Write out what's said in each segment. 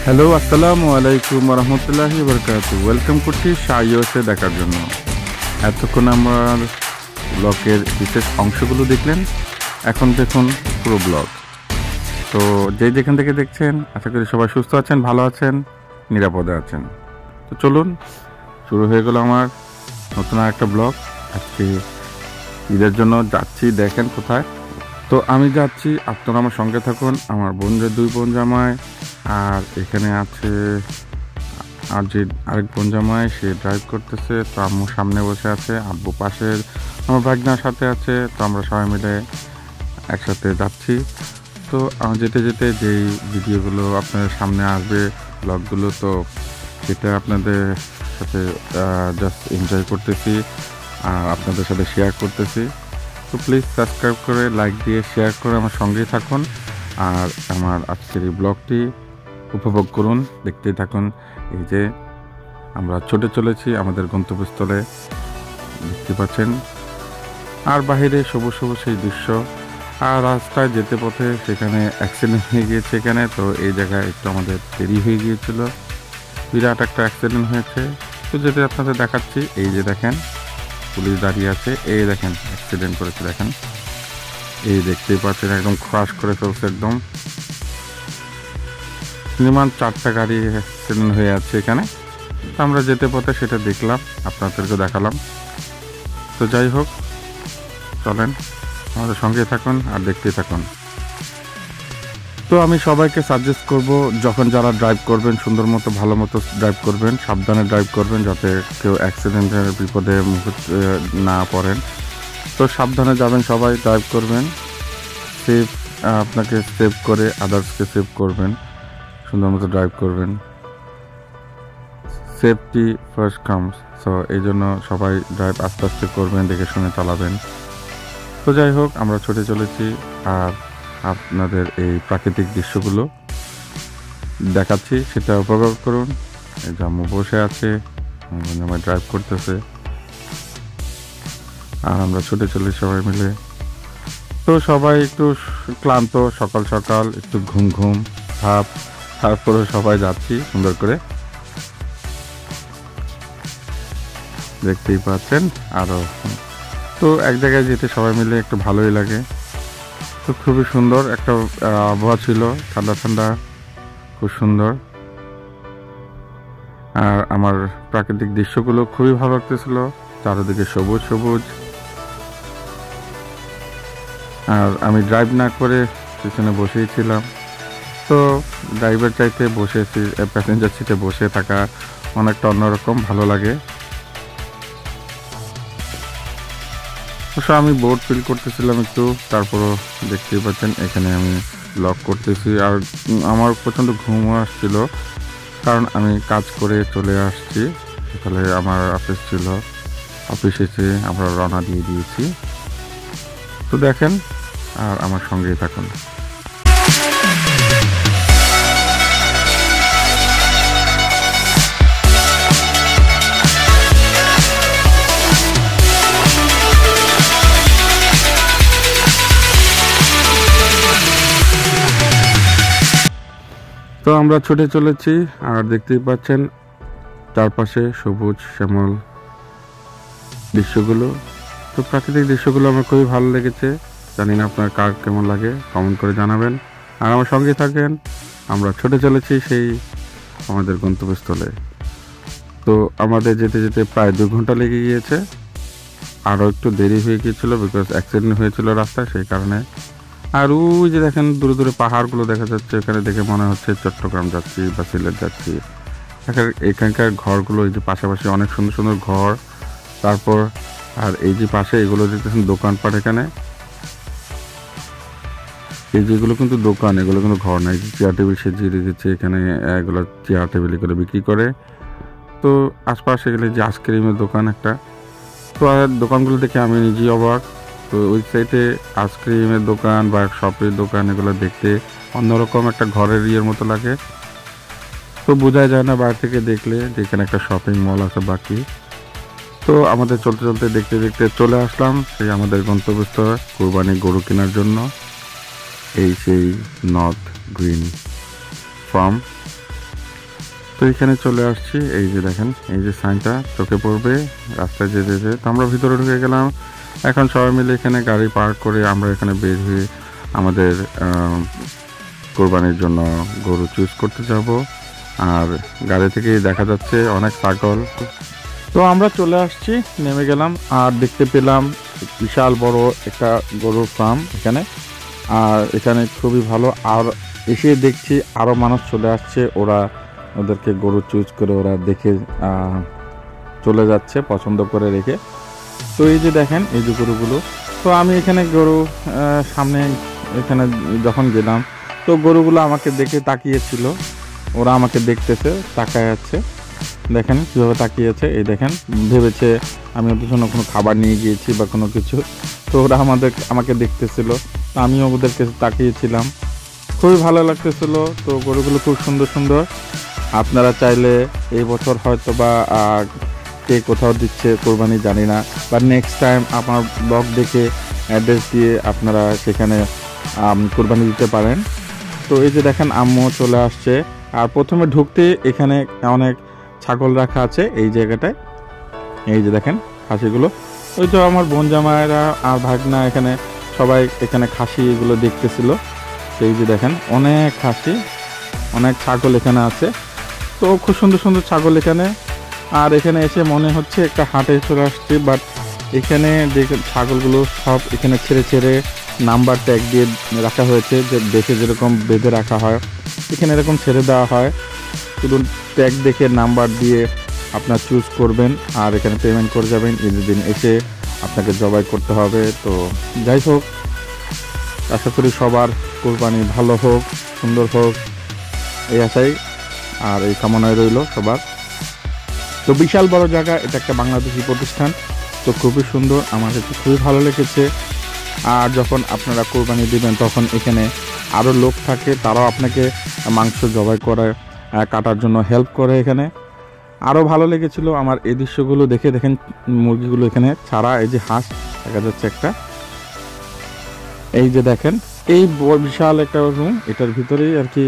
Hello, আসসালামু আলাইকুম রহমতুল্লাহি বরকাতু। ওয়েলকাম করছি শাইওসে দেখার জন্য। এতক্ষণ আমার ব্লগের বিশেষ অংশগুলো দেখলেন, এখন দেখুন পুরো ব্লগ। তো যেখান থেকে দেখছেন, আশা করি সবাই সুস্থ আছেন, ভালো আছেন, নিরাপদে আছেন। তো চলুন, শুরু হয়ে গেল আমার নতুন একটা ব্লগ। আজকে ঈদের জন্য যাচ্ছি, দেখেন কোথায়। তো আমি যাচ্ছি, আপনারা আমার সঙ্গে থাকুন। আমার দুই বোন জামাই, আর এখানে আছে আর যে আরেক বোন জামাই, সে ড্রাইভ করতেছে। তো আম্মু সামনে বসে আছে, আব্বু পাশের আমার ভাগনার সাথে আছে। তো আমরা সবাই মিলে একসাথে যাচ্ছি। তো যেতে যেতে যেই ভিডিওগুলো আপনাদের সামনে আসবে, ব্লগগুলো, তো সেটা আপনাদের সাথে জাস্ট এনজয় করতেছি আর আপনাদের সাথে শেয়ার করতেছি। তো প্লিজ সাবস্ক্রাইব করে, লাইক দিয়ে, শেয়ার করে আমার সঙ্গেই থাকুন। আর আমার আজকের এই ব্লগটি উপভোগ করুন, দেখতেই থাকুন। এই যে আমরা ছুটে চলেছি আমাদের গন্তব্যস্থলে, দেখতে পাচ্ছেন। আর বাহিরে সবুজ সবুজ সেই দৃশ্য। আর রাস্তায় যেতে পথে সেখানে অ্যাক্সিডেন্ট হয়ে গিয়েছে এখানে। তো এই জায়গায় একটু আমাদের দেরি হয়ে গিয়েছিল, বিরাট একটা অ্যাক্সিডেন্ট হয়েছে। তো যেটা আপনাদের দেখাচ্ছি, এই যে দেখেন পুলিশ দাঁড়িয়ে আছে, এই দেখেন অ্যাক্সিডেন্ট করেছে, দেখেন এই দেখতেই পাচ্ছেন, একদম ক্রাশ করে ফেলছে একদম। মিনিমাম 4টা গাড়ি অ্যাক্সিডেন্ট হয়ে যাচ্ছে এখানে। তো আমরা যেতে পথে সেটা দেখলাম, আপনাদেরকে দেখালাম। তো যাই হোক, চলেন আমাদের সঙ্গে থাকুন আর দেখতেই থাকুন। তো আমি সবাইকে সাজেস্ট করব, যখন যারা ড্রাইভ করবেন, সুন্দর মতো ভালো মতো ড্রাইভ করবেন, সাবধানে ড্রাইভ করবেন, যাতে কেউ অ্যাক্সিডেন্টের বিপদে মুখে না পড়েন। তো সাবধানে যাবেন, সবাই ড্রাইভ করবেন, সেফ আপনাকে সেভ করে আদার্সকে সেভ করবেন, সুন্দর মতো ড্রাইভ করবেন। Safety first comes. সো এই জন্য সবাই ড্রাইভ আস্তে আস্তে করবেন, দেখে শুনে চালাবেন। তো যাই হোক, আমরা ছুটে চলেছি আর আপনাদের এই প্রাকৃতিক দৃশ্যগুলো দেখাচ্ছি, সেটা উপভোগ করুন। এই জাম্মু বসে আছে, আমার ড্রাইভ করতেছে, আর আমরা ছুটে চলি সবাই মিলে। তো সবাই একটু ক্লান্ত, সকাল সকাল একটু ঘুম ঘুম ভাব, তারপরে সবাই যাচ্ছি সুন্দর করে, দেখতেই পাচ্ছেন। আরও তো এক জায়গায় যেতে সবাই মিলে একটু ভালোই লাগে। তো খুবই সুন্দর একটা আবহাওয়া ছিল, ঠান্ডা ঠান্ডা, খুব সুন্দর। আর আমার প্রাকৃতিক দৃশ্যগুলো খুবই ভালো লাগতেছিল, চারিদিকে সবুজ সবুজ। আর আমি ড্রাইভ না করে পিছনে বসেই ছিলাম। তো ড্রাইভার চাইতে বসে, প্যাসেঞ্জার সিটে বসে থাকা অনেকটা অন্যরকম ভালো লাগে। অবশ্য আমি বোর্ড ফিল করতেছিলাম একটু, তারপরও দেখতেই পাচ্ছেন এখানে আমি ব্লগ করতেছি। আর আমার প্রচণ্ড ঘুমও আসছিল, কারণ আমি কাজ করে চলে আসছি, তাহলে আমার অফিস ছিল, অফিসে এসে আমরা রওনা দিয়ে দিয়েছি। তো দেখেন আর আমার সঙ্গেই থাকুন। তো আমরা ছুটে চলেছি আর দেখতেই পাচ্ছেন চারপাশে সবুজ শ্যামল দৃশ্যগুলো। তো প্রাকৃতিক দৃশ্যগুলো আমার খুবই ভালো লেগেছে। জানি না আপনার কার কেমন লাগে, কমেন্ট করে জানাবেন। আর আমার সঙ্গে থাকেন, আমরা ছুটে চলেছি সেই আমাদের গন্তব্যস্থলে। তো আমাদের যেতে যেতে প্রায় 2 ঘন্টা লেগে গিয়েছে, আরও একটু দেরি হয়ে গিয়েছিল বিকজ অ্যাক্সিডেন্ট হয়েছিল রাস্তায়, সেই কারণে। আর ওই যে দেখেন দূরে দূরে পাহাড়গুলো দেখা যাচ্ছে, এখানে দেখে মনে হচ্ছে চট্টগ্রাম যাচ্ছি বা সিলেট যাচ্ছি। এখানকার ঘরগুলো, এই যে পাশাপাশি অনেক সুন্দর সুন্দর ঘর। তারপর আর এই যে পাশে এগুলো দেখতেছেন দোকানপাট, এখানে এই যেগুলো কিন্তু দোকান, এগুলো কিন্তু ঘর নাই। চেয়ার টেবিল সাজিয়ে রেখেছে এখানে, এগুলো চেয়ার টেবিল করে বিক্রি করে। তো আশপাশে গেলে যে আইসক্রিমের দোকান একটা, তো আর দোকানগুলো দেখে আমি নিজেই অবাক। তো ওই সাইডে আইসক্রিমের দোকান বা শপের দোকান, এগুলো দেখতে অন্যরকম একটা ঘরের ইয়ের মতো লাগে। তো বোঝাই যায় না বাইরে থেকে দেখলে যে এখানে একটা শপিং মল আছে বাকি। তো আমাদের চলতে চলতে দেখতে দেখতে চলে আসলাম সেই আমাদের গন্তব্যস্থল, কোরবানি গরু কেনার জন্য। এই সেই নর্থ গ্রিন ফার্ম। তো এখানে চলে আসছি, এই যে দেখেন এই যে সাইনটা চোখে পড়বে রাস্তায় যেতে যেতে। তো আমরা ভিতরে ঢুকে গেলাম। এখন সবাই মিলে এখানে গাড়ি পার্ক করে আমরা এখানে বের হয়ে আমাদের কোরবানির জন্য গরু চুজ করতে যাব। আর গাড়ি থেকে দেখা যাচ্ছে অনেক ছাগল। তো আমরা চলে আসছি, নেমে গেলাম আর দেখতে পেলাম বিশাল বড় একটা গরুর ফার্ম এখানে। আর এখানে খুবই ভালো। আর এসে দেখছি আরও মানুষ চলে আসছে, ওদেরকে গরু চুজ করে ওরা দেখে চলে যাচ্ছে পছন্দ করে রেখে। তো এই যে দেখেন এই যে গরুগুলো। তো আমি এখানে গরু সামনে এখানে যখন গেলাম, তো গরুগুলো আমাকে দেখে তাকিয়েছিল, ওরা আমাকে দেখতেছে, তাকায় যাচ্ছে। দেখেন কীভাবে তাকিয়েছে, এই দেখেন ভেবেছে আমি ওদের জন্য কোনো খাবার নিয়ে গিয়েছি বা কোনো কিছু। তো ওরা আমাকে দেখতেছিল, তো আমিও ওদেরকে তাকিয়েছিলাম, খুবই ভালো লাগতেছিল। তো গরুগুলো খুব সুন্দর সুন্দর। আপনারা চাইলে এই বছর হয়তো বা কে কোথাও দিচ্ছে কোরবানি জানি না, বা নেক্সট টাইম আমার ব্লগ দেখে অ্যাড্রেস দিয়ে আপনারা সেখানে কোরবানি দিতে পারেন। তো এই যে দেখেন আম্মু চলে আসছে। আর প্রথমে ঢুকতে এখানে অনেক ছাগল রাখা আছে এই জায়গাটায়। এই যে দেখেন খাসিগুলো, ওই তো আমার বোন জামাইরা আর ভাগনা এখানে সবাই এখানে খাসি এগুলো দেখতেছিল। এই যে দেখেন অনেক খাসি, অনেক ছাগল এখানে আছে। তো খুব সুন্দর সুন্দর ছাগল এখানে। আর এখানে এসে মনে হচ্ছে একটা হাটে চলে আসছে, বাট এখানে যে ছাগলগুলো সব এখানে ছেড়ে ছেড়ে নাম্বার ট্যাগ দিয়ে রাখা হয়েছে, যে দেখে যেরকম বেঁধে রাখা হয় এখানে এরকম ছেড়ে দেওয়া হয়। শুধু ট্যাগ দেখে নাম্বার দিয়ে আপনার চুজ করবেন আর এখানে পেমেন্ট করে যাবেন। ঈদের দিন এসে আপনাকে জবাই করতে হবে। তো যাই হোক, আশা করি সবার কোরবানি ভালো হোক, সুন্দর হোক, এই আশাই আর এই কামনায় রইল সবার। তো বিশাল বড় জায়গা, এটা একটা বাংলাদেশি প্রতিষ্ঠান। তো খুবই সুন্দর, আমার কাছে খুবই ভালো লেগেছে। আর যখন আপনারা কোরবানি দিবেন তখন এখানে আরও লোক থাকে, তারাও আপনাকে মাংস জবাই করে কাটার জন্য হেল্প করে। এখানে আরও ভালো লেগেছিল আমার এই দৃশ্যগুলো দেখে। দেখেন মুরগিগুলো এখানে ছাড়া, এই যে হাঁস দেখা যাচ্ছে একটা, এই যে দেখেন এই বিশাল একটা রুম, এটার ভিতরেই আর কি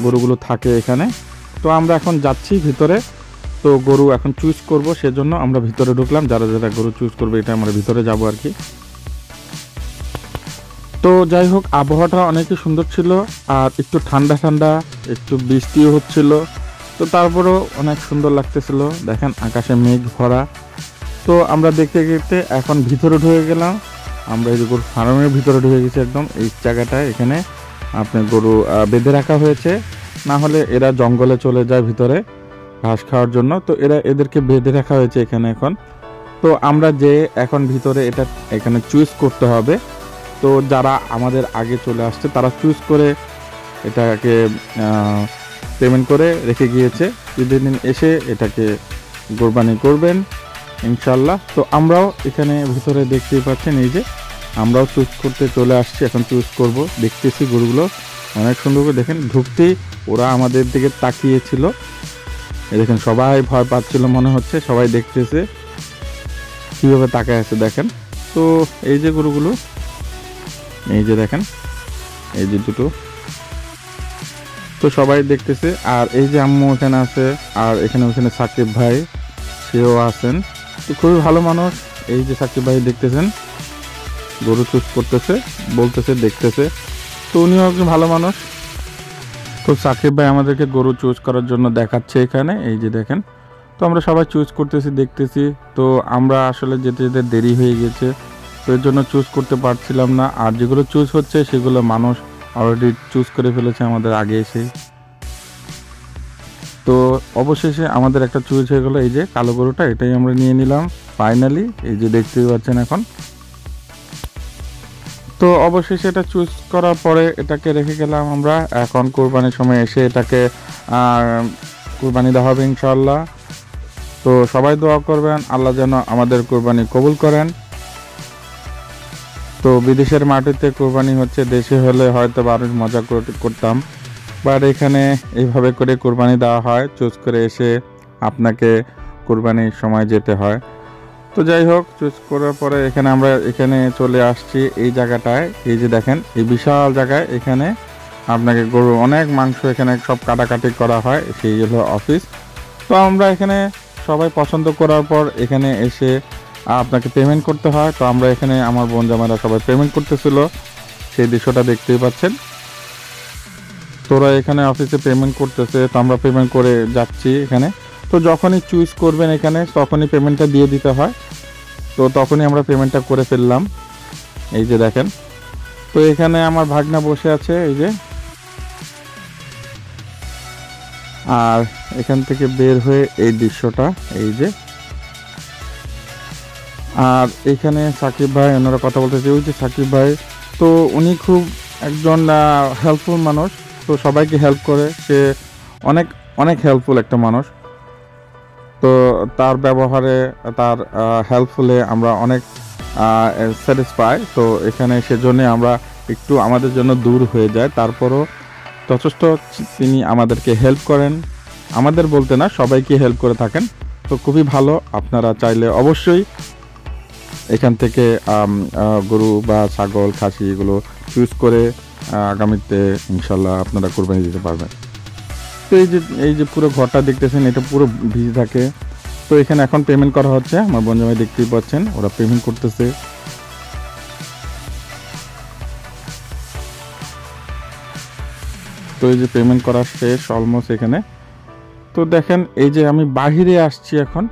গরুগুলো থাকে এখানে। তো আমরা এখন যাচ্ছি ভিতরে। তো গরু এখন চুজ করব, সেজন্য আমরা ভিতরে ঢুকলাম। যারা যারা গরু চুজ করবে এটা আমরা ভিতরে যাব আর কি। তো যাই হোক, আবহাওয়াটা অনেকই সুন্দর ছিল, আর একটু ঠান্ডা ঠান্ডা, একটু বৃষ্টিও হচ্ছিল। তো তারপরেও অনেক সুন্দর লাগতেছিল। দেখেন আকাশে মেঘ ভরা। তো আমরা দেখতে দেখতে এখন ভিতরে ঢুকে গেলাম। আমরা এই গরু ফার্মের ভিতরে ঢুকে গেছি একদম। এই জায়গাটায় এখানে আপনার গরু বেঁধে রাখা হয়েছে, না হলে এরা জঙ্গলে চলে যায় ভিতরে ঘাস খাওয়ার জন্য। তো এদেরকে বেঁধে রাখা হয়েছে এখানে এখন। তো আমরা যে এখন ভিতরে এটা এখানে চুজ করতে হবে। তো যারা আমাদের আগে চলে আসছে তারা চুজ করে এটাকে পেমেন্ট করে রেখে গিয়েছে। ঈদের দিন এসে এটাকে কোরবানি করবেন ইনশাল্লাহ। তো আমরাও এখানে ভিতরে দেখতেই পাচ্ছেন, এই যে আমরাও চুজ করতে চলে আসছি, এখন চুজ করব। দেখতেছি গরুগুলো অনেক সুন্দর করে। দেখেন ঢুকতেই ওরা আমাদের দিকে তাকিয়েছিল, দেখেন সবাই ভয় পাচ্ছিল মনে হচ্ছে, সবাই দেখতেছে কীভাবে তাকায় আছে দেখেন। তো এই যে গরুগুলো, এই যে দেখেন এই যে দুটো, তো সবাই দেখতেছে। আর এই যে আম্মু এখানে আছে, আর এখানে ওখানে সাকিব ভাই সেও আছেন। তো খুবই ভালো মানুষ। এই যে সাকিব ভাই দেখতেছেন গরু চুজ করতেছে, বলতেছে, দেখতেছে। তো উনিও একজন ভালো মানুষ। তো সাকিব ভাই আমাদেরকে গরু চুজ করার জন্য দেখাচ্ছে এখানে, এই যে দেখেন। তো আমরা সবাই চুজ করতেছি, দেখতেছি। তো আমরা আসলে যেতে যেতে দেরি হয়ে গেছে, তো এর জন্য চুজ করতে পারছিলাম না। আর যেগুলো চুজ হচ্ছে সেগুলো মানুষ অলরেডি চুজ করে ফেলেছে আমাদের আগে এসে। তো অবশেষে আমাদের একটা চুজ হয়ে গেলো, এই যে কালো গরুটা, এটাই আমরা নিয়ে নিলাম ফাইনালি। এই যে দেখতেই পাচ্ছেন এখন। তো অবশেষে এটা চুজ করার পরে এটাকে রেখে গেলাম আমরা। এখন কোরবানির সময় এসে এটাকে কোরবানি দেওয়া হবে ইনশাল্লাহ। তো সবাই দোয়া করবেন আল্লাহ যেন আমাদের কোরবানি কবুল করেন। তো বিদেশের মাটিতে কোরবানি হচ্ছে, দেশে হলে হয়তো আরও মজা করতাম, বাট এখানে এইভাবে করে কোরবানি দেওয়া হয়। চুজ করে এসে আপনাকে কোরবানির সময় যেতে হয়। তো যাই হোক, চুজ করার পরে আমরা এখানে চলে আসছি এই জায়গাটায়। এই যে দেখেন এই বিশাল জায়গায়, এখানে আপনাকে গরু অনেক মাংস এখানে সব কাটাকাটি করা হয়, সেই হলো অফিস। তো আমরা এখানে সবাই পছন্দ করার পর এখানে এসে আপনাকে পেমেন্ট করতে হয়। তো আমরা এখানে আমার বোন জামাইরা সবাই পেমেন্ট করতেছিল, সেই দৃশ্যটা দেখতেই পাচ্ছেন। তোরা এখানে অফিসে পেমেন্ট করতেছে, তো আমরা পেমেন্ট করে যাচ্ছি এখানে। তো যখনই চুজ করবেন এখানে তখনই পেমেন্টটা দিয়ে দিতে হয়। তো তখনই আমরা পেমেন্টটা করে ফেললাম। এই যে দেখেন, তো এখানে আমার ভাগনা বসে আছে এই যে, আর এখান থেকে বের হয়ে এই দৃশ্যটা এই যে। আর এখানে সাকিব ভাই ওনারা কথা বলতেছে, ওই যে সাকিব ভাই, তো উনি খুব একজন হেল্পফুল মানুষ, তো সবাইকে হেল্প করে, সে অনেক অনেক হেল্পফুল একটা মানুষ। তো তার ব্যবহারে, তার হেল্পফুলে আমরা অনেক স্যাটিসফাই। তো এখানে সেজন্য আমরা একটু আমাদের জন্য দূর হয়ে যায়, তারপরও যথেষ্ট তিনি আমাদেরকে হেল্প করেন, আমাদের বলতে না সবাইকে হেল্প করে থাকেন। তো খুবই ভালো, আপনারা চাইলে অবশ্যই এখান থেকে গরু বা ছাগল খাসি এগুলো চুজ করে আগামীতে ইনশাল্লাহ আপনারা কোরবানি দিতে পারবেন। তো এই যে পুরো ঘরটা দেখতেছেন, এটা পুরো ভিজে থাকে। তো এখানে এখন পেমেন্ট করা হচ্ছে, আমার বোন জামাই দেখতেই পাচ্ছেন ওরা পেমেন্ট করতেছে। তো এই যে পেমেন্ট করা শেষ অলমোস্ট এখানে। তো দেখেন এই যে আমি বাহিরে আসছি এখন,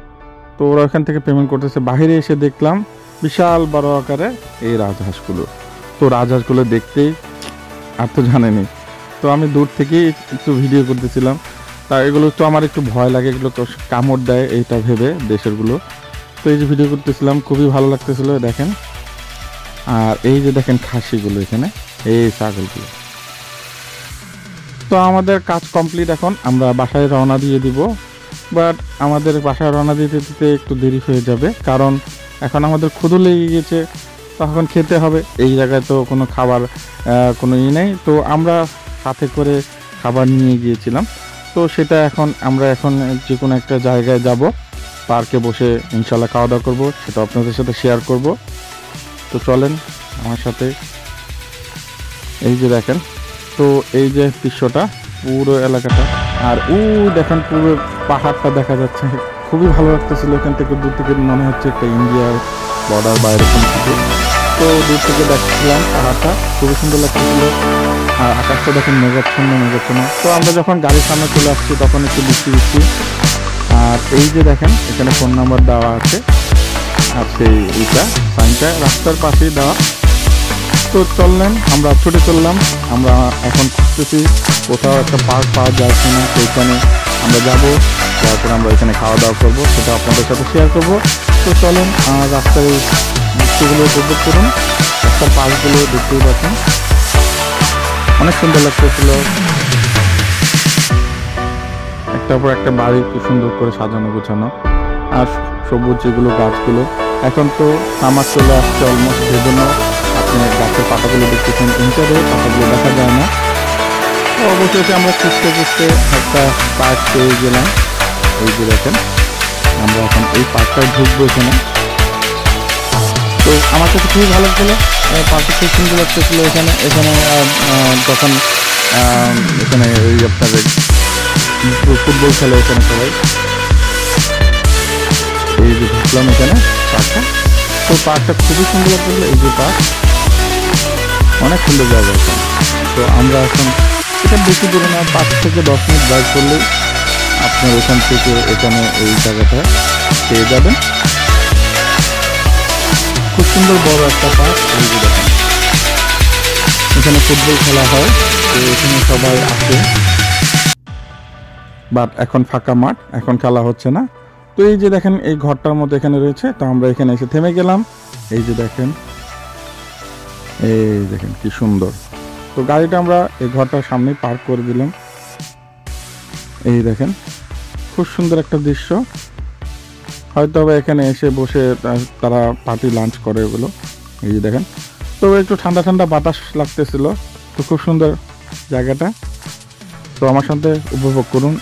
তো ওরা এখান থেকে পেমেন্ট করতেছে। বাহিরে এসে দেখলাম বিশাল বড় আকারে এই রাজহাঁসগুলো। তো রাজহাঁসগুলো দেখতেই আর তো জানেনি, তো আমি দূর থেকেই একটু ভিডিও করতেছিলাম। তা এগুলো তো আমার একটু ভয় লাগে, এগুলো তো কামড় দেয় এইটা ভেবে দেশেরগুলো। তো এই যে ভিডিও করতেছিলাম, খুবই ভালো লাগতেছিল দেখেন। আর এই যে দেখেন খাসিগুলো এখানে, এই ছাগলগুলো। তো আমাদের কাজ কমপ্লিট, এখন আমরা বাসায় রওনা দিয়ে দিব। বাট আমাদের বাসায় রওনা দিতে দিতে একটু দেরি হয়ে যাবে, কারণ এখন আমাদের ক্ষুধা লেগে গেছে, তখন খেতে হবে। এই জায়গায় তো কোনো খাবার কোনো নেই, তো আমরা সাথে করে খাবার নিয়ে গিয়েছিলাম। তো সেটা আমরা এখন যে কোনো একটা জায়গায় যাব, পার্কে বসে ইনশাল্লাহ খাওয়া দাওয়া করবো, সেটা আপনাদের সাথে শেয়ার করব। তো চলেন আমার সাথে। এই যে দেখেন, তো এই যে দৃশ্যটা পুরো এলাকাটা, আর দেখেন পুরো পাহাড়টা দেখা যাচ্ছে, খুবই ভালো লাগতেছিল। এখান থেকে দূর থেকে মনে হচ্ছে একটা ইন্ডিয়ার বর্ডার বা এরকম কিছু। তো দূর থেকে দেখছিলাম পাহাড়টা, খুবই সুন্দর লাগতেছিল। আর আকাশটা দেখেন মেঘাচ্ছন্ন। তো আমরা যখন গাড়ির সামনে চলে আসছি তখন একটু বৃষ্টি। আর এই যে দেখেন এখানে ফোন নাম্বার দেওয়া আছে, আর সেই সাইনটা রাস্তার পাশেই দেওয়া। তো চললেন, আমরা ছুটে চললাম। আমরা এখন খুঁজতেছি কোথাও একটা পার্ক পাওয়া যায় কিনা, সেইখানে আমরা যাবো, তারপর আমরা এখানে খাওয়া দাওয়া করবো, সেটা আপনাদের সাথে শেয়ার করবো। তো চলেন, রাস্তার এই দৃশ্যগুলো উপভোগ করুন, রাস্তার পার্কগুলো দেখতেই পাচ্ছেন, অনেক সুন্দর লাগতেছিল। একটার পর একটা বাড়ি খুব সুন্দর করে সাজানো গোছানো, আর সবুজ যেগুলো গাছগুলো। এখন তো সামার চলে আসছে অলমোস্ট, সেজন্য আপনি গাছের পাতাগুলো দেখতেছেন, ইন্টারে পাতাগুলো দেখা যায় না। তো অবশেষে আমরা খুঁজতে একটা পার্ক পেয়ে গেলাম। এই যে দেখেন, আমরা এখন এই পার্কটায় ঢুকবো এখানে। তো আমার কাছে খুবই ভালো লাগছিলো, পার্কটা খুব সুন্দর লাগতেছিল। এখানে যখন এখানে ওই আপনাদের ফুটবল খেলে এখানে সবাই। এই যে ঢুকলাম এখানে পার্কটা, তো পার্কটা খুবই সুন্দর লাগতেছিল। এই যে পার্ক, অনেক সুন্দর জায়গা এখানে। তো আমরা এখন এটা বেশি দূরে না, 5 থেকে 10 মিনিট ড্রাইভ করলেই আপনার ওখান থেকে এখানে এই জায়গাটা পেয়ে যাবেন। খুব সুন্দর বড় একটা পার্ক। এই যে দেখেন, এখানে ফুটবল খেলা হয়, তো এখানে সবাই আসে, বাট এখন ফাঁকা মাঠ, এখন খেলা হচ্ছে না। তো এই যে দেখেন এই ঘরটার মধ্যে এখানে রয়েছে, তো আমরা এখানে এসে থেমে গেলাম। এই যে দেখেন, এই দেখেন কি সুন্দর। তো গাড়িটা আমরা এই ঘরটার সামনেই পার্ক করে দিলাম। এই দেখেন খুব সুন্দর একটা দৃশ্য। হয়তো এখানে এসে বসে তারা পার্টি লাঞ্চ করে ওগুলো। এই যে দেখেন, তো একটু ঠান্ডা বাতাস লাগতেছিল। তো খুব সুন্দর জায়গাটা, তো আমার সাথে উপভোগ করুন।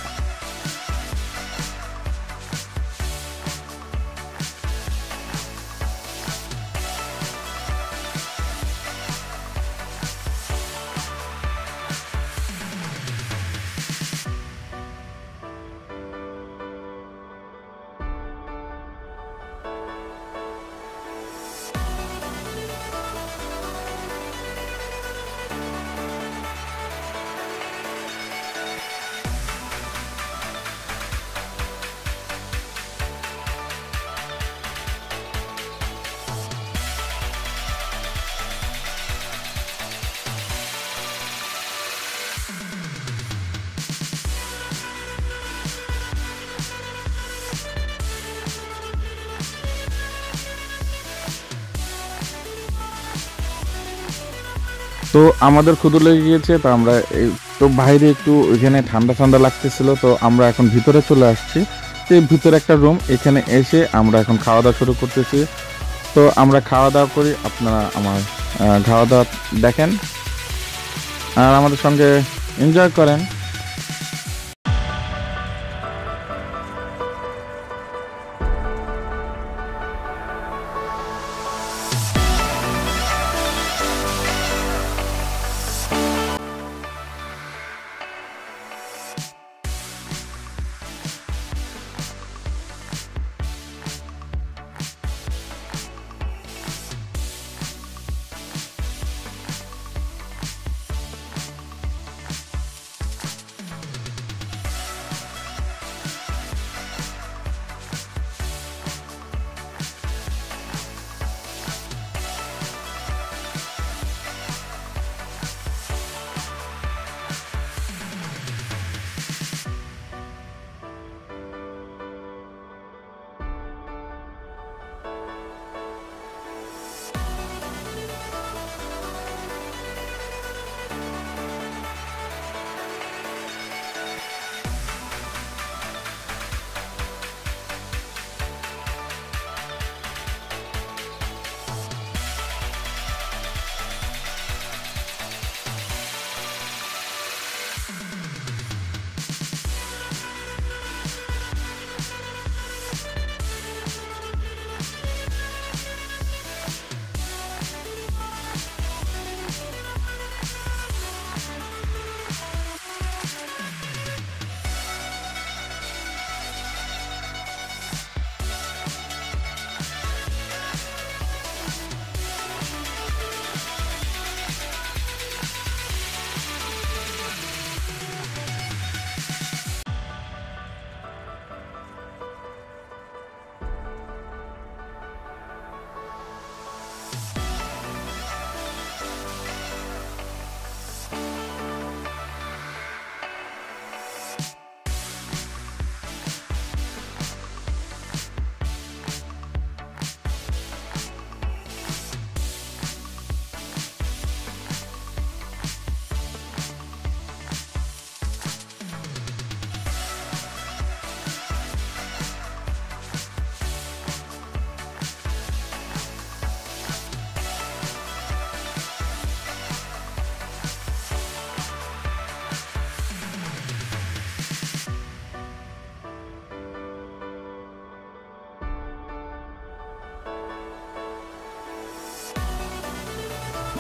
তো আমাদের ক্ষুধা লেগে গিয়েছে, তো আমরা তো বাইরে একটু এখানে ঠান্ডা ঠান্ডা লাগতেছিল, তো আমরা এখন ভিতরে চলে আসছি। তো ভিতরে একটা রুম, এখানে এসে আমরা এখন খাওয়া দাওয়া শুরু করতেছি। তো আমরা খাওয়া দাওয়া করি, আপনারা আমার খাওয়া দাওয়া দেখেন আর আমাদের সঙ্গে এনজয় করেন।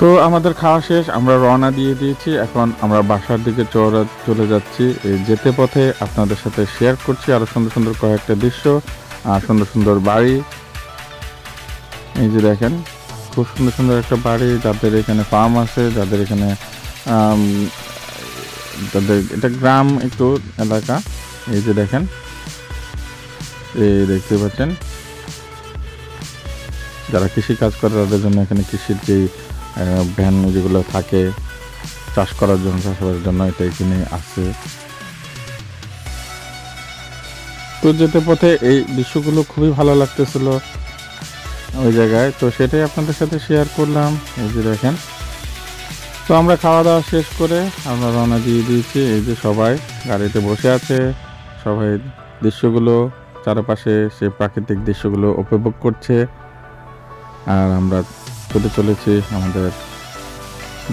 তো আমাদের খাওয়া শেষ, আমরা রওনা দিয়ে দিয়েছি। এখন আমরা বাসার দিকে চলে যাচ্ছি। এই যেতে পথে আপনাদের সাথে শেয়ার করছি আরো সুন্দর সুন্দর কয়েকটা দৃশ্য আর সুন্দর সুন্দর বাড়ি। এই যে দেখেন, খুব সুন্দর সুন্দর একটা বাড়ি, যাদের এখানে ফার্ম আছে, যাদের এখানে যাদের এটা গ্রাম একটু এলাকা। এই যে দেখেন, এই দেখতে পাচ্ছেন, যারা কৃষি কাজ করে তাদের জন্য এখানে কৃষির যেই ভ্যান যেগুলো থাকে চাষ করার জন্য, চাষাবাদের জন্য, এটা এখানে আছে। তো যেতে পথে এই দৃশ্যগুলো খুবই ভালো লাগতেছিল ওই জায়গায়, তো সেটাই আপনাদের সাথে শেয়ার করলাম। এই যে দেখেন, তো আমরা খাওয়া দাওয়া শেষ করে আমরা রওনা দিয়ে দিয়েছি। এই যে সবাই গাড়িতে বসে আছে, সবাই দৃশ্যগুলো চারপাশে সে প্রাকৃতিক দৃশ্যগুলো উপভোগ করছে, আর আমরা ছুটে চলেছি আমাদের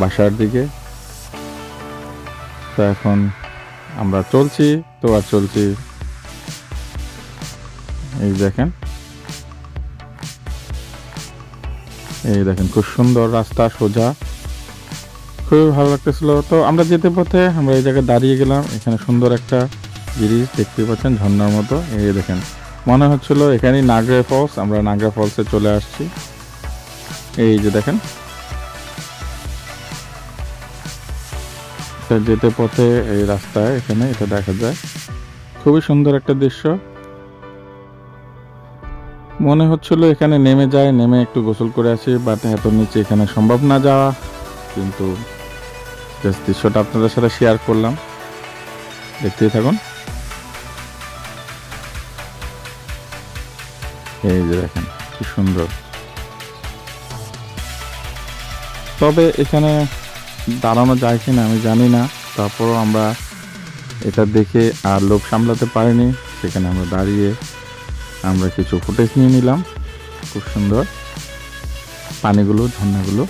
বাসার দিকে। তো এখন আমরা চলছি, তো আর চলছি। এই দেখেন, এই দেখেন, খুব সুন্দর রাস্তা, সোজা, খুবই ভালো লাগতেছিল। তো আমরা যেতে পথে আমরা এই জায়গায় দাঁড়িয়ে গেলাম। এখানে সুন্দর একটা জিনিস দেখতে পাচ্ছেন, ঝর্ণার মতো। এই দেখেন, মনে হচ্ছিল এখানেই নাগরা ফলস। আমরা নাগরা ফলসে চলে আসছি। এই যে দেখেন, যেতে পথে এই রাস্তায় এখানে এটা দেখা যায়, খুবই সুন্দর একটা দৃশ্য। মনে হচ্ছিল এখানে নেমে যায়, নেমে একটু গোসল করে আসি, বাট এত নিচে এখানে সম্ভব না যাওয়া, কিন্তু দৃশ্যটা আপনাদের সাথে শেয়ার করলাম, দেখতেই থাকুন। এই যে দেখেন, কি সুন্দর। তবে এখানে দাঁড়ানো যায় কি না আমি জানি না, তারপরও আমরা এটা দেখে আর লোভ সামলাতে পারিনি। সেখানে আমরা দাঁড়িয়ে আমরা কিছু ফুটেজ নিয়ে নিলাম। খুব সুন্দর পানিগুলো, ঝর্ণাগুলো,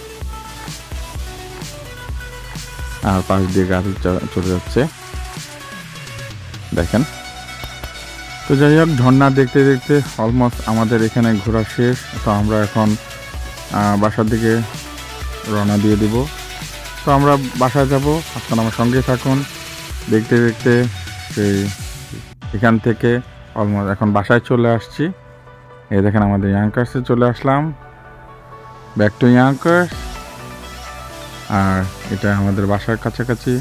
আর পাশ দিয়ে গাড়ি চলে যাচ্ছে দেখেন। তো যাই হোক, ঝর্ণা দেখতে দেখতে অলমোস্ট আমাদের এখানে ঘোরা শেষ। তো আমরা এখন বাসার দিকে রওনা দিয়ে দিব। তো আমরা বাসায় যাব, আপনারা আমার সঙ্গে থাকুন। দেখতে দেখতে সেই এখান থেকে অলমোস্ট এখন বাসায় চলে আসছি। এই দেখেন আমাদের ইয়াংকার্সে চলে আসলাম, ব্যাক টু ইয়াংকার্স। আর এটা আমাদের বাসার কাছাকাছি।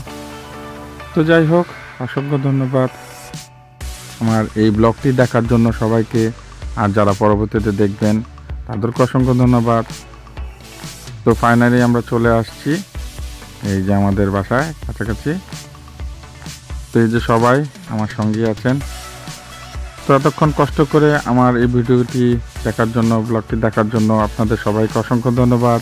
তো যাই হোক, অসংখ্য ধন্যবাদ আমার এই ব্লগটি দেখার জন্য সবাইকে। আর যারা পরবর্তীতে দেখবেন তাদেরকে অসংখ্য ধন্যবাদ। তো ফাইনালি আমরা চলে আসছি এই যে আমাদের বাসায় কাছাকাছি। তো এই যে সবাই আমার সঙ্গে আছেন। তো এতক্ষণ কষ্ট করে আমার এই ভিডিওটি দেখার জন্য, ব্লগটি দেখার জন্য আপনাদের সবাইকে অসংখ্য ধন্যবাদ।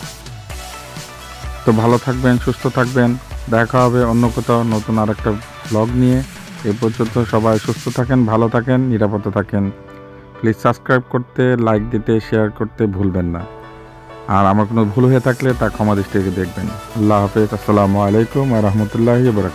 তো ভালো থাকবেন, সুস্থ থাকবেন। দেখা হবে অন্য কোথাও নতুন আরেকটা ব্লগ নিয়ে। এই পর্যন্ত সবাই সুস্থ থাকেন, ভালো থাকেন, নিরাপদে থাকেন। প্লিজ সাবস্ক্রাইব করতে, লাইক দিতে, শেয়ার করতে ভুলবেন না। আর আমার কোনো ভুল হয়ে থাকলে তা ক্ষমা দৃষ্টিতে দেখবেন। আল্লাহ হাফেজ। আসসালামু আলাইকুম ওয়া রাহমাতুল্লাহি ওয়া বারাকাতুহু।